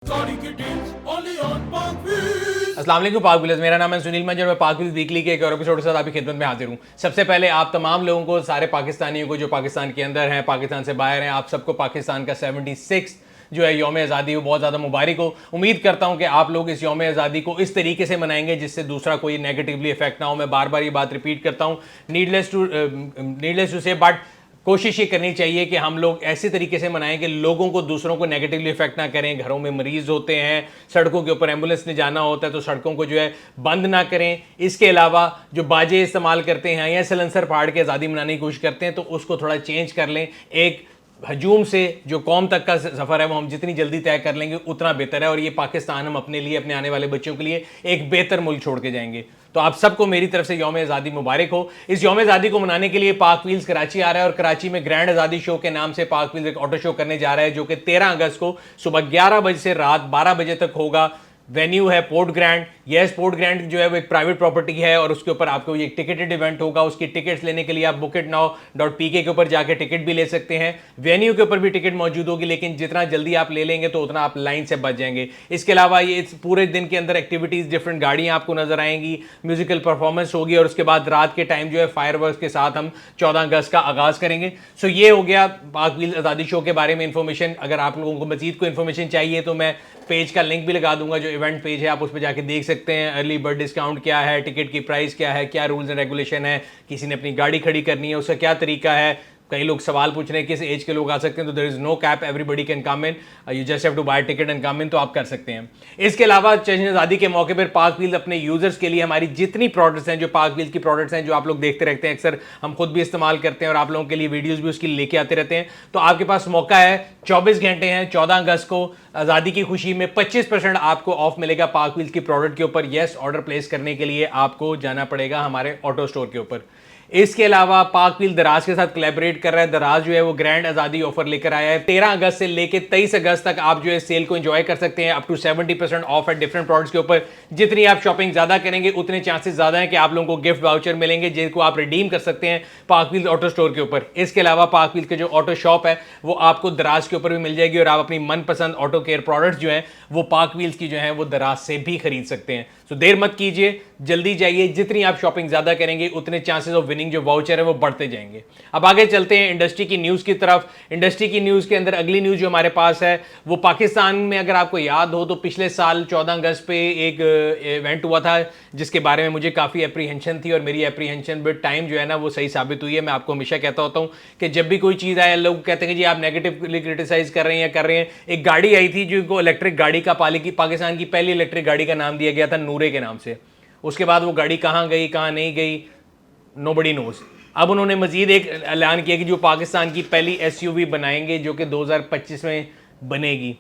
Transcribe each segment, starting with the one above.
अस्सलाम वालेकुम पाक व्हीलर्स, मेरा नाम है सुनील मंजर। मैं पाक व्हील्स वीकली के एक और एपिसोड के साथ आपकी खिदमत में हाजिर हूँ। सबसे पहले आप तमाम लोगों को, सारे पाकिस्तानियों को जो पाकिस्तान के अंदर हैं, पाकिस्तान से बाहर हैं, आप सबको पाकिस्तान का 76 जो है यौम आज़ादी वो बहुत ज़्यादा मुबारक हो। उम्मीद करता हूँ कि आप लोग इस यौम आज़ादी को इस तरीके से मनाएंगे जिससे दूसरा कोई नेगेटिवली इफेक्ट ना हो। मैं बार बार ये बात रिपीट करता हूँ, नीडलेस टू से, बट कोशिश ये करनी चाहिए कि हम लोग ऐसे तरीके से मनाएं कि लोगों को, दूसरों को नेगेटिवली इफेक्ट ना करें। घरों में मरीज होते हैं, सड़कों के ऊपर एम्बुलेंस ने जाना होता है तो सड़कों को जो है बंद ना करें। इसके अलावा जो बाजे इस्तेमाल करते हैं या सलेंसर फाड़ के आज़ादी मनाने की कोशिश करते हैं तो उसको थोड़ा चेंज कर लें। एक हजूम से जो कौम तक का सफ़र है वो हम जितनी जल्दी तय कर लेंगे उतना बेहतर है, और ये पाकिस्तान हम अपने लिए, अपने आने वाले बच्चों के लिए एक बेहतर मुल्क छोड़ के जाएंगे। तो आप सबको मेरी तरफ से यौम आज़ादी मुबारक हो। इस यौम आज़ादी को मनाने के लिए पाक व्हील्स कराची आ रहा है और कराची में ग्रैंड आज़ादी शो के नाम से पाक व्हील्स एक ऑटो शो करने जा रहा है जो कि 13 अगस्त को सुबह 11 बजे से रात 12 बजे तक होगा। वेन्यू है port grand. Yes, port grand जो है वो एक प्राइवेट प्रॉपर्टी है और उसके ऊपर आपको ये टिकटेड इवेंट होगा। उसकी टिकट्स लेने के लिए आप bookitnow.pk के ऊपर जाके टिकट भी ले सकते हैं। वेन्यू के ऊपर भी टिकट मौजूद होगी, लेकिन जितना जल्दी आप ले लेंगे तो उतना आप लाइन से बच जाएंगे। इसके अलावा ये पूरे दिन के अंदर एक्टिविटीज़, डिफरेंट गाड़ियाँ आपको नजर आएंगी, म्यूजिकल परफॉर्मेंस होगी और उसके बाद रात के टाइम जो है फायरवर्क्स के साथ हम 14 अगस्त का आगाज़ करेंगे। सो ये हो गया पाक व्हील्स आज़ादी शो के बारे में इंफॉर्मेशन। अगर आप लोगों को मजीद कोई इन्फॉर्मेशन चाहिए तो मैं पेज का लिंक भी लगा दूंगा, जो इवेंट पेज है आप उस पर जाके देख सकते हैं। अर्ली बर्ड डिस्काउंट क्या है, टिकट की प्राइस क्या है, क्या रूल्स एंड रेगुलेशन है, किसी ने अपनी गाड़ी खड़ी करनी है उसका क्या तरीका है। कई लोग सवाल पूछ रहे हैं किस एज के लोग आ सकते हैं, तो there is no cap, everybody can come in, you just have to buy ticket and come in, तो आप कर सकते हैं। इसके अलावा जश्न आज़ादी के मौके पर पाक व्हील्स अपने यूजर्स के लिए हमारी जितनी प्रोडक्ट्स हैं, जो पाक व्हील्स की प्रोडक्ट्स हैं जो आप लोग देखते रहते हैं, अक्सर हम खुद भी इस्तेमाल करते हैं और आप लोगों के लिए वीडियोज़ भी उसकी लेके आते रहते हैं, तो आपके पास मौका है। 24 घंटे हैं, 14 अगस्त को आज़ादी की खुशी में 25% आपको ऑफ मिलेगा पाक व्हील्स की प्रोडक्ट के ऊपर। यस, ऑर्डर प्लेस करने के लिए आपको जाना पड़ेगा हमारे ऑटो स्टोर के ऊपर। इसके अलावा पाक व्हील दराज के साथ कोलैबोरेट कर रहा है। दराज जो है वो ग्रैंड आज़ादी ऑफर लेकर आया है। 13 अगस्त से लेकर 23 अगस्त तक आप जो है सेल को एंजॉय कर सकते हैं, अप टू 70% ऑफ है डिफरेंट प्रोडक्ट्स के ऊपर। जितनी आप शॉपिंग ज्यादा करेंगे उतने चांसेस ज्यादा हैं कि आप लोगों को गिफ्ट वाउचर मिलेंगे जिनको आप रिडीम कर सकते हैं पाक व्हील ऑटो स्टोर के ऊपर। इसके अलावा पाक व्हील के जो ऑटो शॉप है वो आपको दराज के ऊपर भी मिल जाएगी और आप अपनी मनपसंद ऑटो केयर प्रोडक्ट्स जो हैं वो पाक व्हील्स की जो है वो दराज से भी खरीद सकते हैं। तो देर मत कीजिए, जल्दी जाइए। जितनी आप शॉपिंग ज्यादा करेंगे उतने चांसेस ऑफ विनिंग जो वाउचर है वो बढ़ते जाएंगे। अब आगे चलते हैं इंडस्ट्री की न्यूज़ की तरफ। इंडस्ट्री की न्यूज़ के अंदर अगली न्यूज़ जो हमारे पास है वो पाकिस्तान में, अगर आपको याद हो तो पिछले साल 14 अगस्त पे एक इवेंट हुआ था जिसके बारे में मुझे काफ़ी एप्रीहेंशन थी और मेरी एप्रीहेंशन विद टाइम जो है ना वो सही साबित हुई है। मैं आपको हमेशा कहता होता हूँ कि जब भी कोई चीज़ आए, लोग कहते हैं कि जी आप नेगेटिवली क्रिटिसाइज कर रहे हैं। एक गाड़ी आई थी जिनको इलेक्ट्रिक गाड़ी का पाकिस्तान की पहली इलेक्ट्रिक गाड़ी का नाम दिया गया था नूरे के नाम से। उसके बाद वो गाड़ी कहाँ गई, कहाँ नहीं गई, नोबडी नोज। अब उन्होंने मजीद एक ऐलान किया कि जो पाकिस्तान की पहली एसयूवी बनाएंगे जो कि 2025 में बनेगी।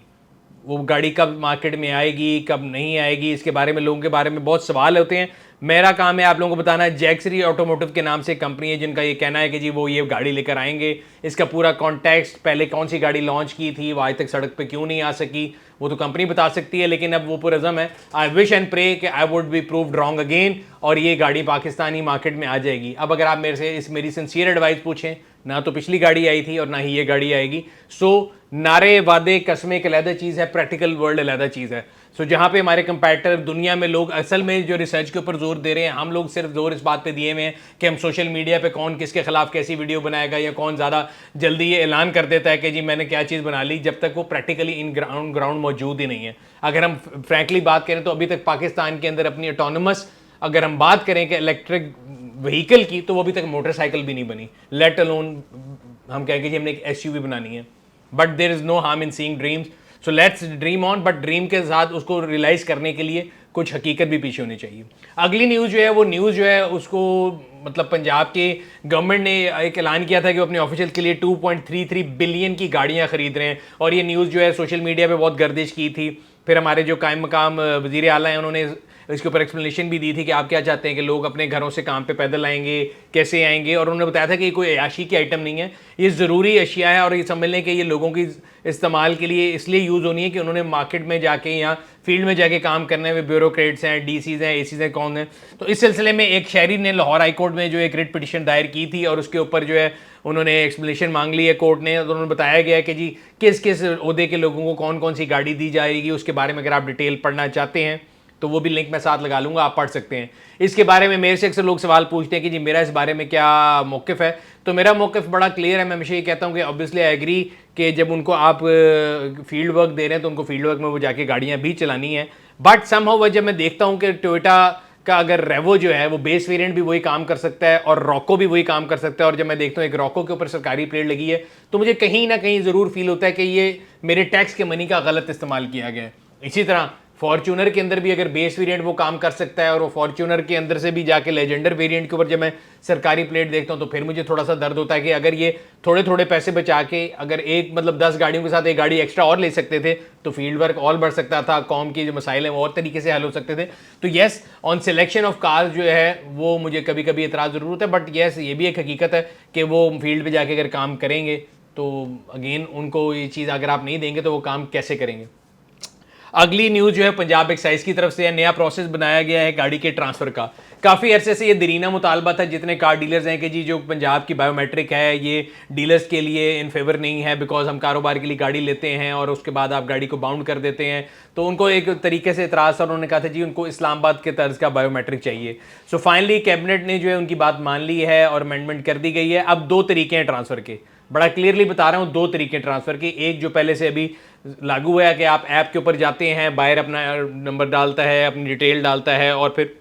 वो गाड़ी कब मार्केट में आएगी, कब नहीं आएगी, इसके बारे में लोगों के बारे में बहुत सवाल होते हैं। मेरा काम है आप लोगों को बताना है। जैक्सरी ऑटोमोटिव के नाम से कंपनी है जिनका ये कहना है कि जी वो ये गाड़ी लेकर आएंगे। इसका पूरा कॉन्टेक्स्ट, पहले कौन सी गाड़ी लॉन्च की थी, वो आज तक सड़क पे क्यों नहीं आ सकी, वो तो कंपनी बता सकती है, लेकिन अब वो पुरज़म है। आई विश एंड प्रे कि I would be proved wrong again और ये गाड़ी पाकिस्तानी मार्केट में आ जाएगी। अब अगर आप मेरे से मेरी सिंसियर एडवाइस पूछें, ना तो पिछली गाड़ी आई थी और ना ही ये गाड़ी आएगी। सो नारे, वादे, कस्में एक अलग चीज़ है, प्रैक्टिकल वर्ल्ड अलग चीज़ है। सो जहाँ पे हमारे कंपैरेटर दुनिया में लोग असल में जो रिसर्च के ऊपर जोर दे रहे हैं, हम लोग सिर्फ जोर इस बात पे दिए हुए हैं कि हम सोशल मीडिया पे कौन किसके खिलाफ कैसी वीडियो बनाएगा या कौन ज़्यादा जल्दी ये ऐलान कर देता है कि जी मैंने क्या चीज़ बना ली, जब तक वो प्रैक्टिकली इन ग्राउंड मौजूद ही नहीं है। अगर हम फ्रैंकली बात करें तो अभी तक पाकिस्तान के अंदर अपनी ऑटोनमस, अगर हम बात करें कि इलेक्ट्रिक व्हीकल की, तो वो अभी तक मोटरसाइकिल भी नहीं बनी, लेट अलोन हम कहेंगे जी हमने एक एसयूवी बनानी है। But there is no harm in seeing dreams, so let's dream on, but dream के साथ उसको रियलाइज़ करने के लिए कुछ हकीकत भी पीछे होनी चाहिए। अगली न्यूज़ जो है वो न्यूज़ जो है उसको मतलब पंजाब के गवर्नमेंट ने एक ऐलान किया था कि वो अपने ऑफिशियल के लिए 2.33 बिलियन की गाड़ियाँ खरीद रहे हैं और ये न्यूज़ जो है सोशल मीडिया पे बहुत गर्दिश की थी। फिर हमारे जो कायम मकाम वज़ीर आला हैं उन्होंने इसके ऊपर एक्सप्लेनेशन भी दी थी कि आप क्या चाहते हैं कि लोग अपने घरों से काम पे पैदल आएंगे, कैसे आएंगे, और उन्होंने बताया था कि कोई अयाशी की आइटम नहीं है, ये ज़रूरी अशिया है और ये समझ लें कि ये लोगों की इस्तेमाल के लिए इसलिए यूज़ होनी है कि उन्होंने मार्केट में जाके या फील्ड में जाके काम करने में ब्यूरोक्रेट्स हैं, डीसीज हैं, एसीज हैं, कौन हैं। तो इस सिलसिले में एक शहरी ने लाहौर हाई कोर्ट में जो एक रिट पिटिशन दायर की थी और उसके ऊपर जो है उन्होंने एक्सप्लेनेशन मांग ली है कोर्ट ने, तो उन्होंने बताया गया है कि जी किस किस ओहदे के लोगों को कौन कौन सी गाड़ी दी जाएगी, उसके बारे में अगर आप डिटेल पढ़ना चाहते हैं तो वो भी लिंक मैं साथ लगा लूंगा, आप पढ़ सकते हैं। इसके बारे में मेरे से अक्सर लोग सवाल पूछते हैं कि जी मेरा इस बारे में क्या मौक़िफ़ है, तो मेरा मौक़िफ़ बड़ा क्लियर है। मैं हमेशा ये कहता हूँ कि ऑब्वियसली आई एग्री कि जब उनको आप फील्ड वर्क दे रहे हैं तो उनको फील्ड वर्क में वो जाके गाड़ियाँ भी चलानी है। बट समहाउ वह जब मैं देखता हूँ कि टोयोटा का अगर रेवो जो है वो बेस वेरिएंट भी वही काम कर सकता है और रॉको भी वही काम कर सकता है, और जब मैं देखता हूँ एक रॉको के ऊपर सरकारी प्लेट लगी है, तो मुझे कहीं ना कहीं ज़रूर फील होता है कि ये मेरे टैक्स के मनी का गलत इस्तेमाल किया गया है। इसी तरह फॉर्च्यूनर के अंदर भी अगर बेस वेरिएंट वो काम कर सकता है और वो फॉर्च्यूनर के अंदर से भी जाके लेजेंडर वेरिएंट के ऊपर जब मैं सरकारी प्लेट देखता हूं तो फिर मुझे थोड़ा सा दर्द होता है कि अगर ये थोड़े थोड़े पैसे बचा के अगर एक मतलब 10 गाड़ियों के साथ एक गाड़ी एक्स्ट्रा और ले सकते थे तो फील्ड वर्क और बढ़ सकता था, कौम की जो मसाइल हैं वो और तरीके से हल हो सकते थे। तो yes, on selection of car जो है वो मुझे कभी कभी एतराज़ ज़रूर होता है, बट येस ये भी एक हकीकत है कि वो फील्ड पर जाके अगर काम करेंगे तो अगेन उनको ये चीज़ अगर आप नहीं देंगे तो वो काम कैसे करेंगे। अगली न्यूज़ जो है पंजाब एक्साइज की तरफ से है, नया प्रोसेस बनाया गया है गाड़ी के ट्रांसफ़र का। काफ़ी अरसे से ये दरीना मुतालबा था जितने कार डीलर्स हैं कि जी जो पंजाब की बायोमेट्रिक है ये डीलर्स के लिए इन फेवर नहीं है, बिकॉज हम कारोबार के लिए गाड़ी लेते हैं और उसके बाद आप गाड़ी को बाउंड कर देते हैं। तो उनको एक तरीके से इतराज़ था, उन्होंने कहा था जी उनको इस्लामाबाद के तर्ज का बायोमेट्रिक चाहिए। सो फाइनली कैबिनेट ने जो है उनकी बात मान ली है और अमेंडमेंट कर दी गई है। अब 2 तरीके हैं ट्रांसफ़र के, बड़ा क्लियरली बता रहा हूँ, 2 तरीके ट्रांसफ़र के। एक जो पहले से अभी लागू हुआ है कि आप ऐप के ऊपर जाते हैं, बायर अपना नंबर डालता है, अपनी डिटेल डालता है और फिर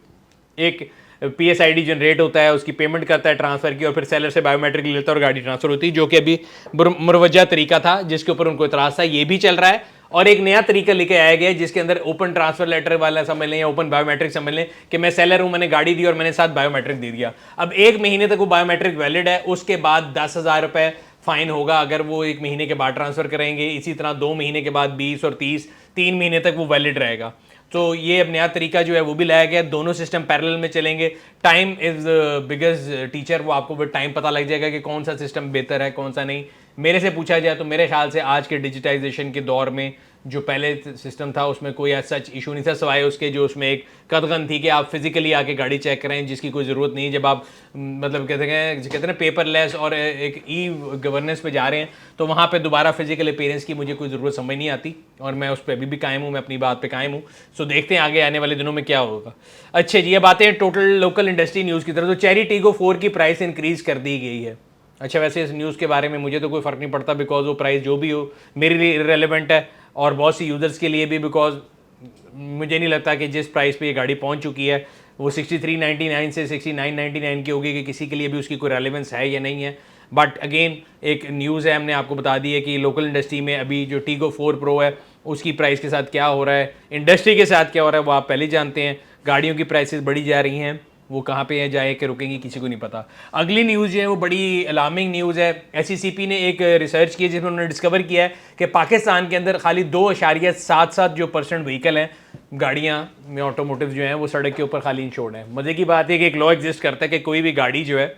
एक PSID जनरेट होता है, उसकी पेमेंट करता है ट्रांसफ़र की और फिर सेलर से बायोमेट्रिक लेता है और गाड़ी ट्रांसफ़र होती है, जो कि अभी मुरवजा तरीका था जिसके ऊपर उनको इतराज़ था। ये भी चल रहा है और एक नया तरीका लेके आया गया है जिसके अंदर ओपन ट्रांसफ़र लेटर वाला समझ लें या ओपन बायोमेट्रिक समझ लें कि मैं सेलर हूँ, मैंने गाड़ी दी और मैंने साथ बायोमेट्रिक दे दिया। अब 1 महीने तक वो बायोमेट्रिक वैलिड है, उसके बाद 10,000 रुपये फाइन होगा अगर वो 1 महीने के बाद ट्रांसफ़र करेंगे। इसी तरह 2 महीने के बाद 20 और 30, 3 महीने तक वो वैलिड रहेगा। तो ये अब नया तरीका जो है वो भी लाया गया, दोनों सिस्टम पैरेलल में चलेंगे। टाइम इज़ बिगेस्ट टीचर, वो आपको टाइम पता लग जाएगा कि कौन सा सिस्टम बेहतर है कौन सा नहीं। मेरे से पूछा जाए तो मेरे ख्याल से आज के डिजिटाइजेशन के दौर में जो पहले सिस्टम था उसमें कोई ऐसा सच इशू नहीं था, सवाए उसके जो उसमें एक कदगन थी कि आप फिजिकली आके गाड़ी चेक करें, जिसकी कोई ज़रूरत नहीं। जब आप मतलब कहते हैं ना पेपरलेस और एक ई गवर्नेंस पे जा रहे हैं तो वहाँ पे दोबारा फिजिकल अपीयरेंस की मुझे कोई ज़रूरत समझ नहीं आती और मैं उस पर अभी भी कायम हूँ, मैं अपनी बात पे कायम हूँ। सो देखते हैं आगे आने वाले दिनों में क्या होगा। अच्छा जी, अब आते हैं टोटल लोकल इंडस्ट्री न्यूज़ की तरफ। तो चेरी टीगो 4 की प्राइस इंक्रीज़ कर दी गई है। अच्छा, वैसे इस न्यूज़ के बारे में मुझे तो कोई फ़र्क नहीं पड़ता बिकॉज वो प्राइस जो भी हो मेरे लिए इररेलेवेंट है और बहुत सी यूज़र्स के लिए भी, बिकॉज मुझे नहीं लगता कि जिस प्राइस पे ये गाड़ी पहुंच चुकी है वो 6399 से 6999 की होगी कि किसी के लिए भी उसकी कोई रेलेवेंस है या नहीं है। बट अगेन एक न्यूज़ है, हमने आपको बता दी है कि लोकल इंडस्ट्री में अभी जो टीगो 4 प्रो है उसकी प्राइस के साथ क्या हो रहा है, इंडस्ट्री के साथ क्या हो रहा है वो आप पहले जानते हैं। गाड़ियों की प्राइसेस बढ़ी जा रही हैं, वो कहाँ पे है जाए कि रुकेंगी किसी को नहीं पता। अगली न्यूज़ जो है वो बड़ी अलार्मिंग न्यूज़ है। SECP ने एक रिसर्च की है जिसमें उन्होंने डिस्कवर किया है कि पाकिस्तान के अंदर खाली 2.77 जो % व्हीकल हैं गाड़ियाँ में ऑटोमोटिव जो हैं वो सड़क के ऊपर खाली इंश्योर्ड है। मज़े की बात है कि एक लॉ एग्जिस्ट करता है कि कोई भी गाड़ी जो है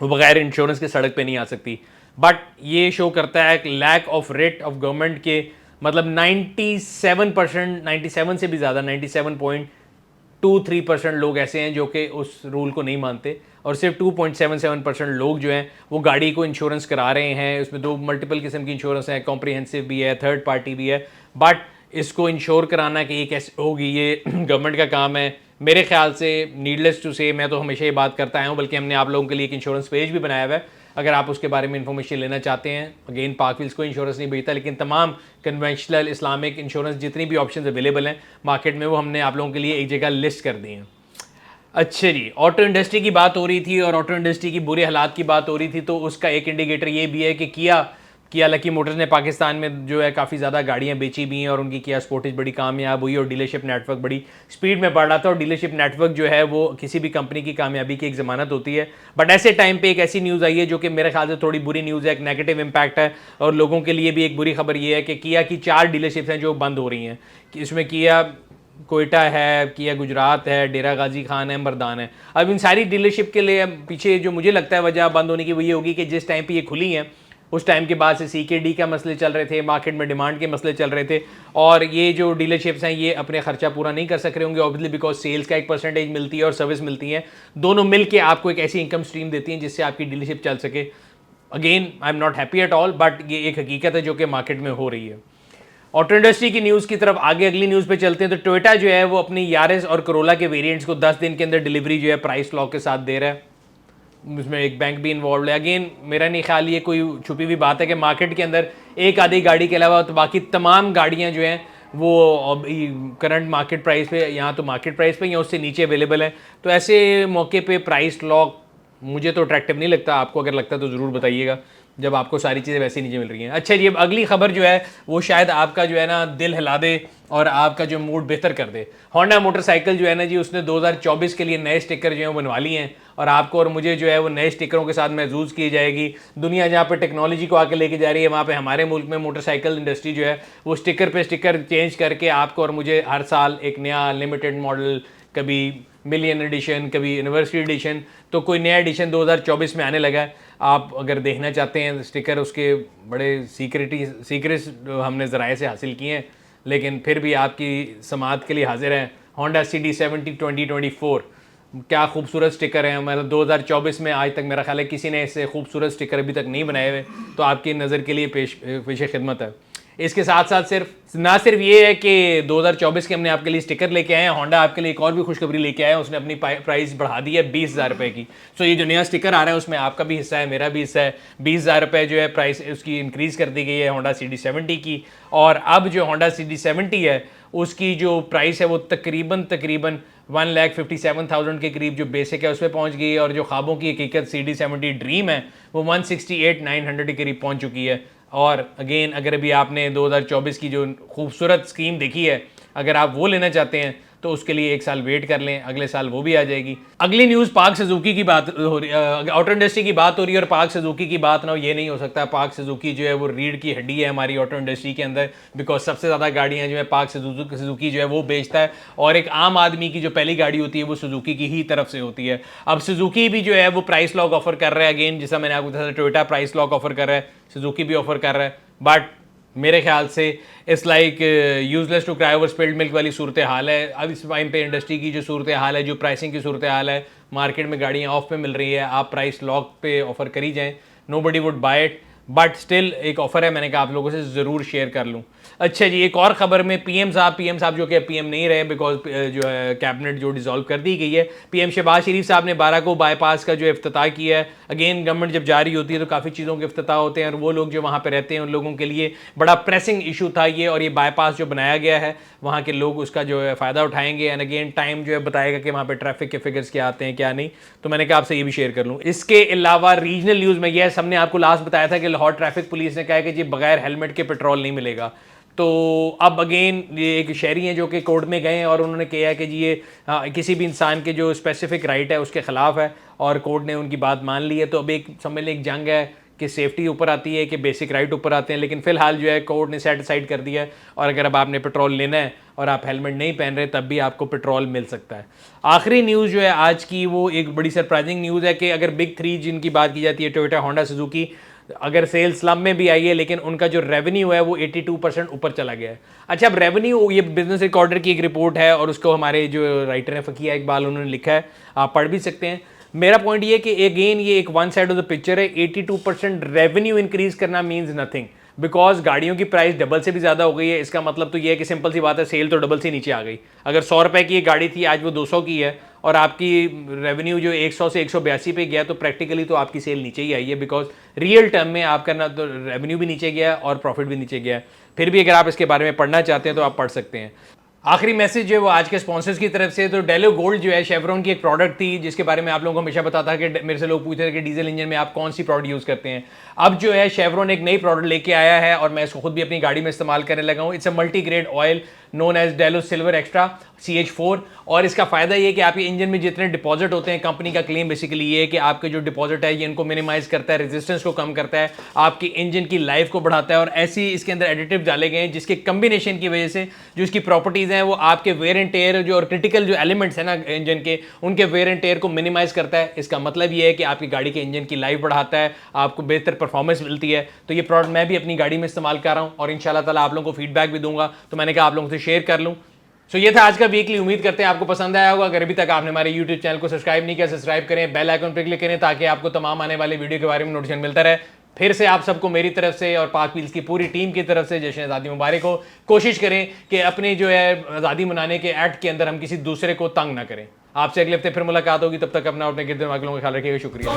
वो बगैर इंश्योरेंस के सड़क पे नहीं आ सकती, बट ये शो करता है lack of rate of government के, मतलब 97%, 97 से भी ज़्यादा 97.23% लोग ऐसे हैं जो कि उस रूल को नहीं मानते और सिर्फ 2.77% लोग जो हैं वो गाड़ी को इंश्योरेंस करा रहे हैं। उसमें 2 मल्टीपल किस्म की इंश्योरेंस है, कॉम्प्रिहेंसिव भी है, थर्ड पार्टी भी है, बट इसको इंश्योर कराना कि ये कैसे होगी ये गवर्नमेंट का काम है। मेरे ख्याल से नीडलेस टू से, मैं तो हमेशा ये बात करता आया हूँ, बल्कि हमने आप लोगों के लिए एक इंश्योरेंस पेज भी बनाया हुआ है अगर आप उसके बारे में इंफॉर्मेशन लेना चाहते हैं। अगेन पाक व्हील्स को इंश्योरेंस नहीं बेचता, लेकिन तमाम कन्वेंशनल इस्लामिक इंश्योरेंस जितनी भी ऑप्शंस अवेलेबल हैं मार्केट में वो हमने आप लोगों के लिए एक जगह लिस्ट कर दी हैं। अच्छा जी, ऑटो इंडस्ट्री की बात हो रही थी और ऑटो इंडस्ट्री की बुरे हालात की बात हो रही थी, तो उसका एक इंडिकेटर ये भी है कि किया लकी मोटर्स ने पाकिस्तान में जो है काफ़ी ज़्यादा गाड़ियाँ बेची भी हैं और उनकी किया स्पोर्टेज बड़ी कामयाब हुई और डीलरशिप नेटवर्क बड़ी स्पीड में बढ़ रहा था। और डीलरशिप नेटवर्क जो है वो किसी भी कंपनी की कामयाबी की एक ज़मानत होती है। बट ऐसे टाइम पे एक ऐसी न्यूज़ आई है जो कि मेरे ख्याल से थोड़ी बुरी न्यूज़ है, एक नेगेटिव इम्पैक्ट है और लोगों के लिए भी एक बुरी खबर ये है कि किया की 4 डीलरशिप्स हैं जो बंद हो रही हैं। इसमें किया कोयटा है, किया गुजरात है, डेरा गाजी खान है, मर्दान है। अब इन सारी डीलरशिप के लिए पीछे जो मुझे लगता है वजह बंद होने की वो ये होगी कि जिस टाइम पे ये खुली हैं उस टाइम के बाद से CKD का मसले चल रहे थे, मार्केट में डिमांड के मसले चल रहे थे और ये जो डीलरशिप्स हैं ये अपने खर्चा पूरा नहीं कर सक रहे होंगे ऑब्वियसली, बिकॉज सेल्स का एक % मिलती है और सर्विस मिलती है, दोनों मिल के आपको एक ऐसी इनकम स्ट्रीम देती हैं जिससे आपकी डीलरशिप चल सके। Again I am not happy at all, but ये एक हकीकत है जो कि मार्केट में हो रही है। ऑटो इंडस्ट्री की न्यूज़ की तरफ आगे अगली न्यूज़ पे चलते हैं। तो टोयोटा जो है वो अपनी यारिस और करोला के वेरिएंट्स को 10 दिन के अंदर डिलीवरी जो है प्राइस लॉक के साथ दे रहा है। उसमें एक बैंक भी इन्वॉल्व है। अगेन मेरा नहीं ख्याल ये कोई छुपी हुई बात है कि मार्केट के अंदर एक आधी गाड़ी के अलावा तो बाकी तमाम गाड़ियां जो हैं वो करंट मार्केट प्राइस पे, यहाँ तो मार्केट प्राइस पे या उससे नीचे अवेलेबल है। तो ऐसे मौके पे प्राइस लॉक मुझे तो अट्रैक्टिव नहीं लगता। आपको अगर लगता है तो ज़रूर बताइएगा, जब आपको सारी चीज़ें वैसे नीचे मिल रही हैं। अच्छा जी, अब अगली खबर जो है वो शायद आपका जो है ना दिल हिला दे और आपका जो मूड बेहतर कर दे। होंडा मोटरसाइकिल जो है ना जी, उसने 2024 के लिए नए स्टिकर जो है बनवा लिए हैं और आपको और मुझे जो है वो नए स्टिकरों के साथ महसूस की जाएगी। दुनिया जहाँ पर टेक्नोलॉजी को आके लेके जा रही है, वहाँ पे हमारे मुल्क में मोटरसाइकिल इंडस्ट्री जो है वो स्टिकर पे स्टिकर चेंज करके आपको और मुझे हर साल एक नया लिमिटेड मॉडल, कभी मिलियन एडिशन, कभी यूनिवर्सिटी एडिशन, तो कोई नया एडिशन 2024 में आने लगा है। आप अगर देखना चाहते हैं स्टिकर, उसके बड़े सीक्रेट्स हमने ज़राए से हासिल किए हैं, लेकिन फिर भी आपकी समाअत के लिए हाजिर हैं। होंडा CD70 2024 क्या खूबसूरत स्टिकर है। मतलब 2024 में आज तक मेरा ख्याल है किसी ने ऐसे खूबसूरत स्टिकर अभी तक नहीं बनाए हुए, तो आपकी नज़र के लिए पेश खिदमत है। इसके साथ साथ सिर्फ ये है कि 2024 के हमने आपके लिए स्टिकर लेके आए हैं। होंडा आपके लिए एक और भी खुशखबरी लेके आया है, उसने अपनी प्राइस बढ़ा दी है 20,000 रुपये की। सो ये जो नया स्टिकर आ रहा है उसमें आपका भी हिस्सा है, मेरा भी हिस्सा है। 20,000 रुपये जो है प्राइस उसकी इंक्रीज़ कर दी गई है होंडा CD70 की। और अब जो होंडा CD70 है उसकी जो प्राइस है वो तकरीबन 1,57,000 के करीब जो बेसिक है उस पर पहुँच गई है, और जो ख्वाबों की हकीकत CD70 ड्रीम है वो 168,900 के करीब पहुँच चुकी है। और अगेन अगर अभी आपने 2024 की जो खूबसूरत स्कीम देखी है, अगर आप वो लेना चाहते हैं तो उसके लिए एक साल वेट कर लें, अगले साल वो भी आ जाएगी। अगली न्यूज़ पार्क सुजुकी की बात हो रही है, ऑटो इंडस्ट्री की बात हो रही है और पार्क सुजुकी की बात ना हो, ये नहीं हो सकता। पार्क सुजुकी जो है वो रीढ़ की हड्डी है हमारी ऑटो इंडस्ट्री के अंदर, बिकॉज सबसे ज़्यादा गाड़ियाँ जो है पार्क सुजुकी जो है वो बेचता है, और एक आम आदमी की जो पहली गाड़ी होती है वो सुजुकी की ही तरफ से होती है। अब सुजुकी भी जो है वो प्राइस लॉक ऑफर कर रहा है। अगेन जैसा मैंने आपको बताया, टोयोटा प्राइस लॉक ऑफर कर रहा है, सुजुकी भी ऑफर कर रहा है, बट मेरे ख्याल से it's like useless to cry over spilled milk वाली सूरत हाल है। अब इस टाइम पे इंडस्ट्री की जो सूरत हाल है, जो प्राइसिंग की सूरत हाल है, मार्केट में गाड़ियाँ ऑफ पे मिल रही है, आप प्राइस लॉक पे ऑफर करी जाएँ, nobody would buy it, but still एक ऑफर है, मैंने कहा आप लोगों से ज़रूर शेयर कर लूँ। अच्छा जी, एक और ख़बर में पीएम साहब जो कि पीएम नहीं रहे, बिकॉज जो है कैबिनेट जो डिसॉल्व कर दी गई है। पीएम शहबाज शरीफ साहब ने 12 को बाईपास का जो इफ्तिताह किया है। अगेन गवर्नमेंट जब जारी होती है तो काफ़ी चीज़ों के इफ्तिताह होते हैं, और वो लोग जो वहाँ पे रहते हैं उन लोगों के लिए बड़ा प्रेसिंग इशू था ये, और ये बाईपास जो बनाया गया है वहाँ के लोग उसका जो है फ़ायदा उठाएंगे। एंड अगेन टाइम जो है बताएगा कि वहाँ पर ट्रैफिक के फिगर्स क्या आते हैं क्या नहीं, तो मैंने कहा आपसे ये भी शेयर कर लूँ। इसके अलावा रीजनल न्यूज़ में यह हमने आपको लास्ट बताया था कि लाहौर ट्रैफिक पुलिस ने कहा है कि जी बगैर हेलमेट के पेट्रोल नहीं मिलेगा। तो अब अगेन ये एक शहरी हैं जो कि कोर्ट में गए और उन्होंने कहा है कि जी ये किसी भी इंसान के जो स्पेसिफिक राइट है उसके ख़िलाफ़ है, और कोर्ट ने उनकी बात मान ली है। तो अब एक समझ लें एक जंग है कि सेफ्टी ऊपर आती है कि बेसिक राइट ऊपर आते हैं, लेकिन फ़िलहाल जो है कोर्ट ने सेटिसाइड कर दिया है, और अगर अब आपने पेट्रोल लेना है और आप हेलमेट नहीं पहन रहे तब भी आपको पेट्रोल मिल सकता है। आखिरी न्यूज़ जो है आज की वो एक बड़ी सरप्राइजिंग न्यूज़ है कि अगर बिग थ्री जिनकी बात की जाती है, टोयोटा, होंडा, सुजुकी, अगर सेल्स स्लम में भी आई है लेकिन उनका जो रेवेन्यू है वो 82% ऊपर चला गया है। अच्छा, अब रेवेन्यू, ये बिजनेस रिकॉर्डर की एक रिपोर्ट है और उसको हमारे जो राइटर हैं फ़कीया इकबाल उन्होंने लिखा है, आप पढ़ भी सकते हैं। मेरा पॉइंट ये कि अगेन ये एक one side of the picture है। 82% रेवेन्यू इंक्रीज करना मीन्स नथिंग, बिकॉज गाड़ियों की प्राइस डबल से भी ज़्यादा हो गई है। इसका मतलब तो ये है कि सिंपल सी बात है, सेल तो डबल से नीचे आ गई। अगर 100 रुपये की एक गाड़ी थी आज वो 200 की है, और आपकी रेवेन्यू जो 100 से 182 पे गया, तो प्रैक्टिकली तो आपकी सेल नीचे ही आई है, बिकॉज रियल टर्म में आपका ना तो रेवेन्यू भी नीचे गया और प्रॉफिट भी नीचे गया। फिर भी अगर आप इसके बारे में पढ़ना चाहते हैं तो आप पढ़ सकते हैं। आखिरी मैसेज जो है वो आज के स्पॉन्सर्स की तरफ से। तो डेलो गोल्ड जो है शेवरॉन की एक प्रोडक्ट थी जिसके बारे में आप लोगों को हमेशा पता था कि मेरे से लोग पूछते थे कि डीजल इंजन में आप कौन सी प्रोडक्ट यूज़ करते हैं। अब जो है शेवरॉन एक नई प्रोडक्ट लेके आया है और मैं इसको खुद भी अपनी गाड़ी में इस्तेमाल करने लगा हूँ। It's a multi grade oil known as Delo silver extra CH4, और इसका फ़ायदा ये है कि आपके इंजन में जितने डिपॉजिट होते हैं, कंपनी का क्लेम बेसिकली ये है कि आपके जो डिपॉजिट है ये इनको मिनिमाइज करता है, रेजिस्टेंस को कम करता है, आपकी इंजन की लाइफ को बढ़ाता है, और ऐसी इसके अंदर एडिटिव डाले गए हैं जिसके कम्बिनेशन की वजह से जो इसकी प्रॉपर्टीज़ हैं वो आपके वेयर एंड टेयर जो और क्रिटिकल जो एलिमेंट्स हैं ना इंजन के, उनके वेयर एंड टेयर को मिनिमाइज करता है। इसका मतलब ये है कि आपकी गाड़ी के इंजन की लाइफ बढ़ाता है, आपको बेहतर परफॉर्मेंस मिलती है। तो ये प्रोडक्ट मैं भी अपनी गाड़ी में इस्तेमाल कर रहा हूँ और इंशाल्लाह ताला आप लोगों को फीडबैक भी दूंगा, तो मैंने कहा आप लोगों से शेयर कर लूँ। सो ये था आज का वीकली। उम्मीद करते हैं आपको पसंद आया होगा। अगर अभी तक आपने हमारे YouTube चैनल को सब्सक्राइब नहीं किया, सब्सक्राइब करें, बेल आइकन पर क्लिक करें ताकि आपको तमाम आने वाले वीडियो के बारे में नोटिफिकेशन मिलता रहे। फिर से आप सबको मेरी तरफ से और पाक व्हील्स की पूरी टीम की तरफ से जश्न आज़ादी मुबारक हो। कोशिश करें कि अपनी जो है आज़ादी मनाने के एक्ट के अंदर हम किसी दूसरे को तंग ना करें। आपसे अगले हफ्ते फिर मुलाकात होगी, तब तक अपना अपने गिरद वाकिलों का ख्याल रखिएगा। शुक्रिया।